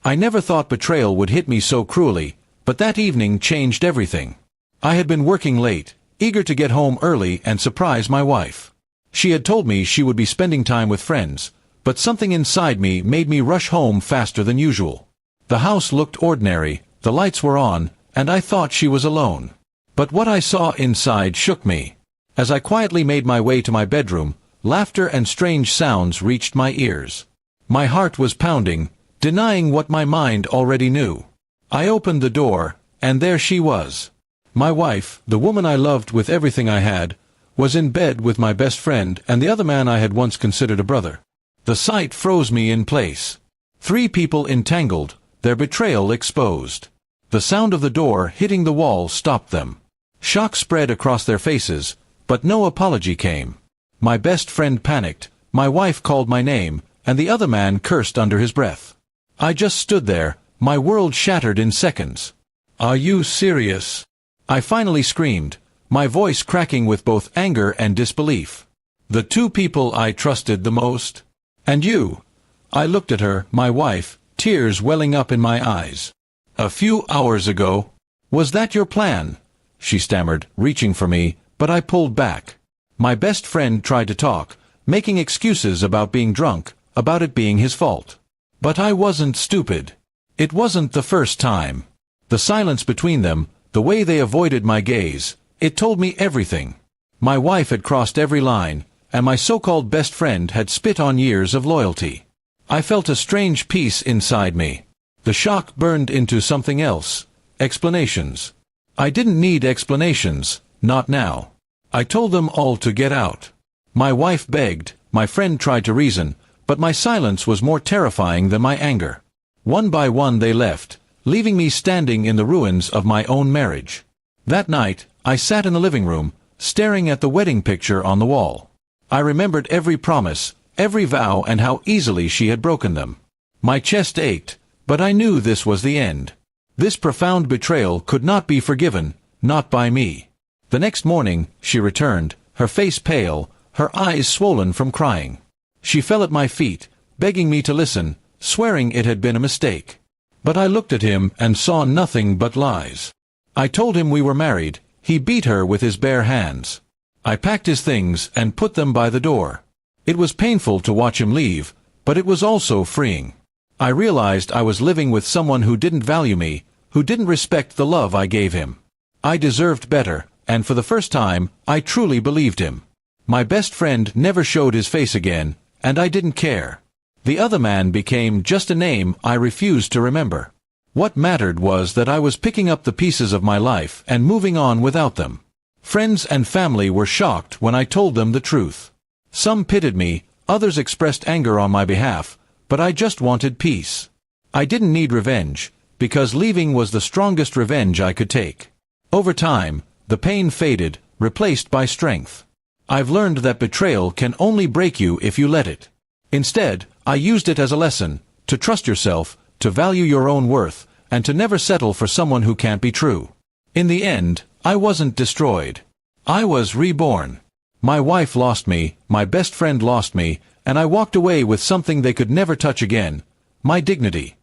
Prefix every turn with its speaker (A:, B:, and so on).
A: I never thought betrayal would hit me so cruelly, but that evening changed everything. I had been working late, eager to get home early and surprise my wife. She had told me she would be spending time with friends, but something inside me made me rush home faster than usual. The house looked ordinary, the lights were on, and I thought she was alone. But what I saw inside shook me. As I quietly made my way to my bedroom, laughter and strange sounds reached my ears. My heart was pounding, denying what my mind already knew. I opened the door, and there she was. My wife, the woman I loved with everything I had, was in bed with my best friend and the other man I had once considered a brother. The sight froze me in place. 3 people entangled, their betrayal exposed. The sound of the door hitting the wall stopped them. Shock spread across their faces, but no apology came. My best friend panicked, my wife called my name, and the other man cursed under his breath. I just stood there, my world shattered in seconds. "Are you serious?" I finally screamed, my voice cracking with both anger and disbelief. "The 2 people I trusted the most? And you?" I looked at her, my wife, tears welling up in my eyes. "A few hours ago." "Was that your plan?" she stammered, reaching for me, but I pulled back. My best friend tried to talk, making excuses about being drunk, about it being his fault. But I wasn't stupid. It wasn't the first time. The silence between them, the way they avoided my gaze, it told me everything. My wife had crossed every line, and my so-called best friend had spit on years of loyalty. I felt a strange peace inside me. The shock burned into something else. Explanations. I didn't need explanations, not now. I told them all to get out. My wife begged, my friend tried to reason, but my silence was more terrifying than my anger. One by one they left, leaving me standing in the ruins of my own marriage. That night, I sat in the living room, staring at the wedding picture on the wall. I remembered every promise, every vow, and how easily she had broken them. My chest ached, but I knew this was the end. This profound betrayal could not be forgiven, not by me. The next morning, she returned, her face pale, her eyes swollen from crying. She fell at my feet, begging me to listen, swearing it had been a mistake. But I looked at him and saw nothing but lies. I told him we were married. He beat her with his bare hands. I packed his things and put them by the door. It was painful to watch him leave, but it was also freeing. I realized I was living with someone who didn't value me, who didn't respect the love I gave him. I deserved better, and for the first time, I truly believed him. My best friend never showed his face again, and I didn't care. The other man became just a name I refused to remember. What mattered was that I was picking up the pieces of my life and moving on without them. Friends and family were shocked when I told them the truth. Some pitied me, others expressed anger on my behalf, but I just wanted peace. I didn't need revenge, because leaving was the strongest revenge I could take. Over time, the pain faded, replaced by strength. I've learned that betrayal can only break you if you let it. Instead, I used it as a lesson, to trust yourself, to value your own worth, and to never settle for someone who can't be true. In the end, I wasn't destroyed. I was reborn. My wife lost me, my best friend lost me, and I walked away with something they could never touch again: my dignity.